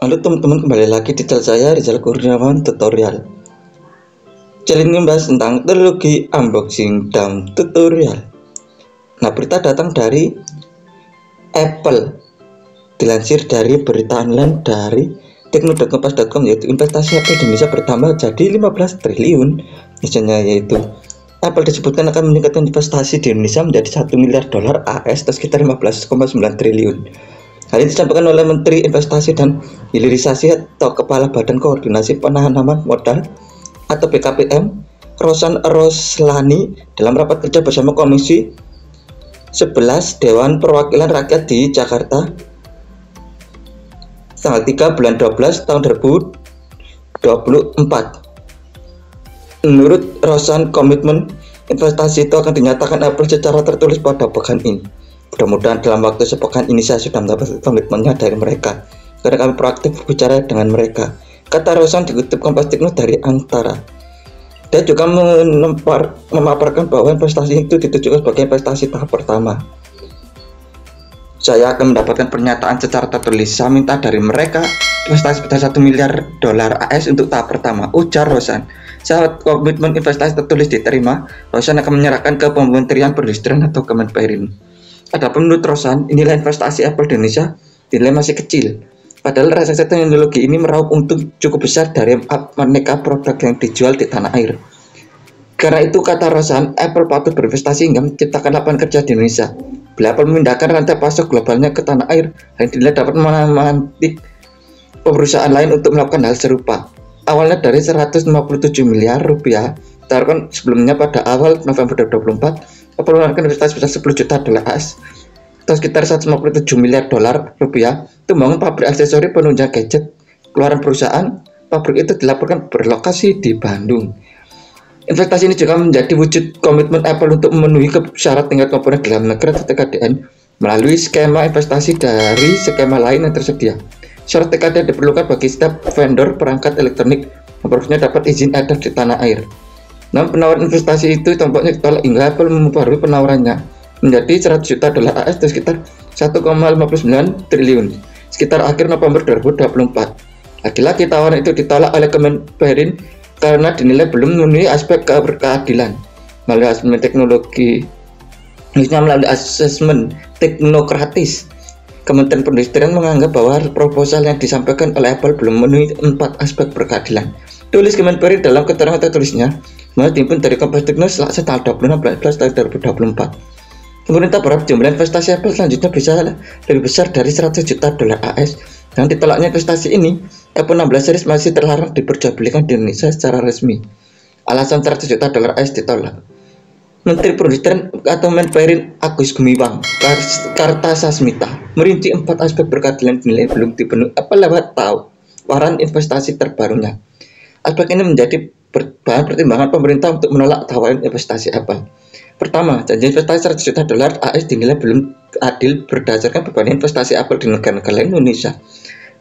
Halo teman-teman, kembali lagi di channel saya Rizal Kurniawan Tutorial. Channel ini membahas tentang teknologi unboxing dan tutorial. Nah, berita datang dari Apple. Dilansir dari berita online dari tekno.kompas.com, yaitu investasi Apple di Indonesia bertambah jadi 15 triliun. Misalnya yaitu Apple disebutkan akan meningkatkan investasi di Indonesia menjadi 1 miliar dolar AS atau sekitar 15,9 triliun. Hal ini disampaikan oleh Menteri Investasi dan Hilirisasi atau Kepala Badan Koordinasi Penanaman Modal atau BKPM, Rosan Roslani, dalam rapat kerja bersama Komisi 11 Dewan Perwakilan Rakyat di Jakarta tanggal 3 bulan 12 tahun 2024. Menurut Rosan, komitmen investasi itu akan dinyatakan Apple secara tertulis pada pekan ini. Mudah-mudahan dalam waktu sepekan ini saya sudah mendapat komitmennya dari mereka, karena kami proaktif berbicara dengan mereka, kata Rosan dikutip Kompas Tekno dari Antara. Dia juga memaparkan bahwa investasi itu ditujukan sebagai investasi tahap pertama. Saya akan mendapatkan pernyataan secara tertulis. Saya minta dari mereka investasi sebesar 1 miliar dolar AS untuk tahap pertama, ujar Rosan. Saat komitmen investasi tertulis diterima, Rosan akan menyerahkan ke Kementerian Perindustrian atau Kemenperin. Adapun menurut Rosan, nilai investasi Apple di Indonesia dinilai masih kecil. Padahal raksasa teknologi ini meraup untung cukup besar dari aneka produk yang dijual di tanah air. Karena itu, kata Rosan, Apple patut berinvestasi hingga menciptakan lapangan kerja di Indonesia. Bila Apple memindahkan rantai pasok globalnya ke tanah air, hal ini dinilai dapat memantik perusahaan lain untuk melakukan hal serupa. Awalnya dari 157 miliar rupiah, ditawarkan sebelumnya pada awal November 2024, Apple mengeluarkan investasi sebesar 10 juta dolar AS atau sekitar 157 miliar dolar rupiah untuk membangun pabrik aksesori penunjang gadget keluaran perusahaan. Pabrik itu dilaporkan berlokasi di Bandung. Investasi ini juga menjadi wujud komitmen Apple untuk memenuhi syarat tingkat komponen dalam negeri atau TKDN melalui skema investasi dari skema lain yang tersedia. Syarat TKDN diperlukan bagi setiap vendor perangkat elektronik memperolehnya dapat izin edar di tanah air. Namun penawaran investasi itu tampaknya ditolak hingga Apple memperbarui penawarannya menjadi 100 juta dolar AS atau sekitar 1,59 triliun sekitar akhir November 2024. Lagi-lagi tawaran itu ditolak oleh Kemenperin karena dinilai belum memenuhi aspek keadilan melalui asesmen teknologi, misalnya melalui asesmen teknokratis. Kementerian Perindustrian menganggap bahwa proposal yang disampaikan oleh Apple belum memenuhi 4 aspek berkeadilan. Tulis Kemenperin dalam keterangan tertulisnya, dihimpun dari Kompas Tekno tanggal 26 tahun 2024. Pemerintah berharap jumlah investasi Apple selanjutnya bisa lebih besar dari 100 juta dolar AS. Dengan ditolaknya investasi ini, iPhone 16 series masih terlarang diperjualbelikan di Indonesia secara resmi. Alasan 100 juta dolar AS ditolak. Menteri Perindustrian atau Menperin Agus Gumiwang Kartasasmita merinci 4 aspek berkeadilan dinilai belum dipenuhi Apple lewat tawaran investasi terbarunya. Aspek ini menjadi bahan pertimbangan pemerintah untuk menolak tawaran investasi Apple. Pertama, janji investasi 100 juta dolar AS dinilai belum adil berdasarkan perbandingan investasi Apple di negara-negara lain Indonesia.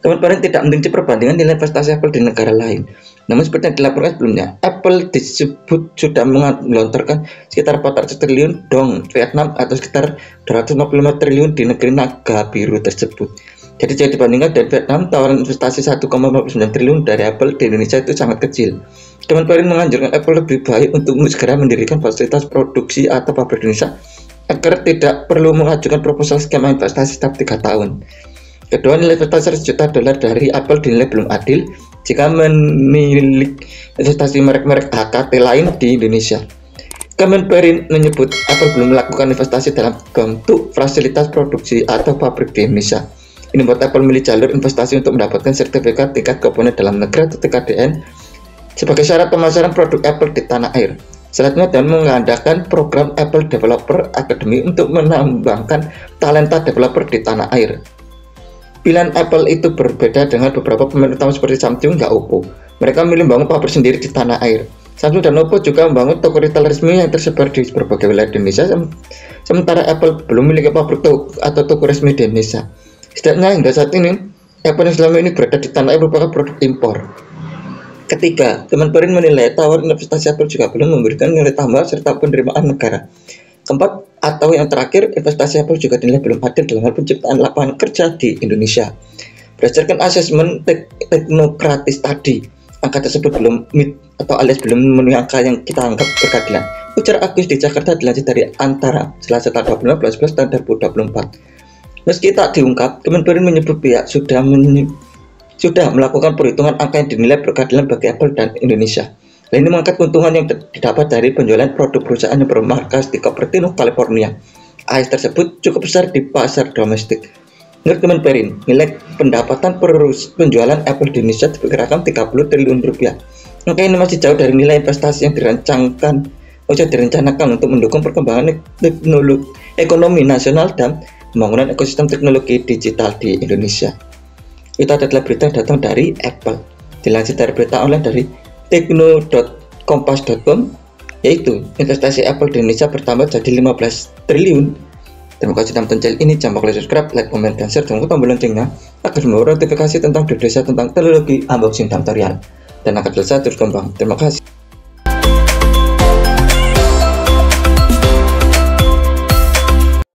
Kemenperin tidak merinci perbandingan nilai investasi Apple di negara lain. Namun seperti yang dilaporkan sebelumnya, Apple disebut sudah menggelontorkan sekitar 400 triliun dong Vietnam atau sekitar 255 triliun di negeri naga biru tersebut. Jadi jika dibandingkan dengan Vietnam, tawaran investasi 1,59 triliun dari Apple di Indonesia itu sangat kecil. Kemenperin menganjurkan Apple lebih baik untuk segera mendirikan fasilitas produksi atau pabrik di Indonesia agar tidak perlu mengajukan proposal skema investasi setiap 3 tahun. Kedua, nilai investasi 100 juta dolar dari Apple dinilai belum adil jika menilik investasi merek-merek HKT lain di Indonesia. Kemenperin menyebut Apple belum melakukan investasi dalam bentuk fasilitas produksi atau pabrik di Indonesia. Ini membuat Apple memilih jalur investasi untuk mendapatkan sertifikat tingkat komponen dalam negeri atau TKDN sebagai syarat pemasaran produk Apple di tanah air. Selanjutnya, dan mengadakan program Apple Developer Academy untuk menambahkan talenta developer di tanah air. Pilihan Apple itu berbeda dengan beberapa pemain utama seperti Samsung dan Oppo. Mereka memilih membangun pabrik sendiri di tanah air. Samsung dan Oppo juga membangun toko retail resmi yang tersebar di berbagai wilayah di Indonesia, sementara Apple belum memiliki pabrik atau toko resmi di Indonesia. Setidaknya hingga saat ini, Apple yang selama ini berada di tanah air merupakan produk impor. Ketiga, Kemenperin menilai tawaran investasi Apple juga belum memberikan nilai tambah serta penerimaan negara. Keempat, atau yang terakhir, investasi Apple juga dinilai belum adil dalam hal penciptaan lapangan kerja di Indonesia. Berdasarkan asesmen teknokratis tadi, angka tersebut belum meet atau alias belum memenuhi angka yang kita anggap berkeadilan. Ujar Agus di Jakarta dilansir dari Antara Selasa tanggal 15 tahun 2024. Meski tak diungkap, Kemenperin menyebut pihak sudah melakukan perhitungan angka yang dinilai berkeadilan bagi Apple dan Indonesia. Lain ini mengangkat keuntungan yang didapat dari penjualan produk perusahaan yang bermarkas di Cupertino, California. AS tersebut cukup besar di pasar domestik. Menurut Kemenperin, nilai pendapatan penjualan Apple di Indonesia diperkirakan 30 triliun rupiah. Angka ini masih jauh dari nilai investasi yang direncanakan untuk mendukung perkembangan ekonomi nasional dan pembangunan ekosistem teknologi digital di Indonesia. Itu adalah berita yang datang dari Apple. Dilansir dari berita online dari tekno.kompas.com, yaitu investasi Apple di Indonesia bertambah jadi 15 triliun. Terima kasih telah menonton channel ini. Jangan lupa subscribe, like, komen, dan share, dan tombol loncengnya agar membawa notifikasi tentang video saya tentang teknologi, unboxing, dan tutorial, dan akan selesai terus kembang. Terima kasih.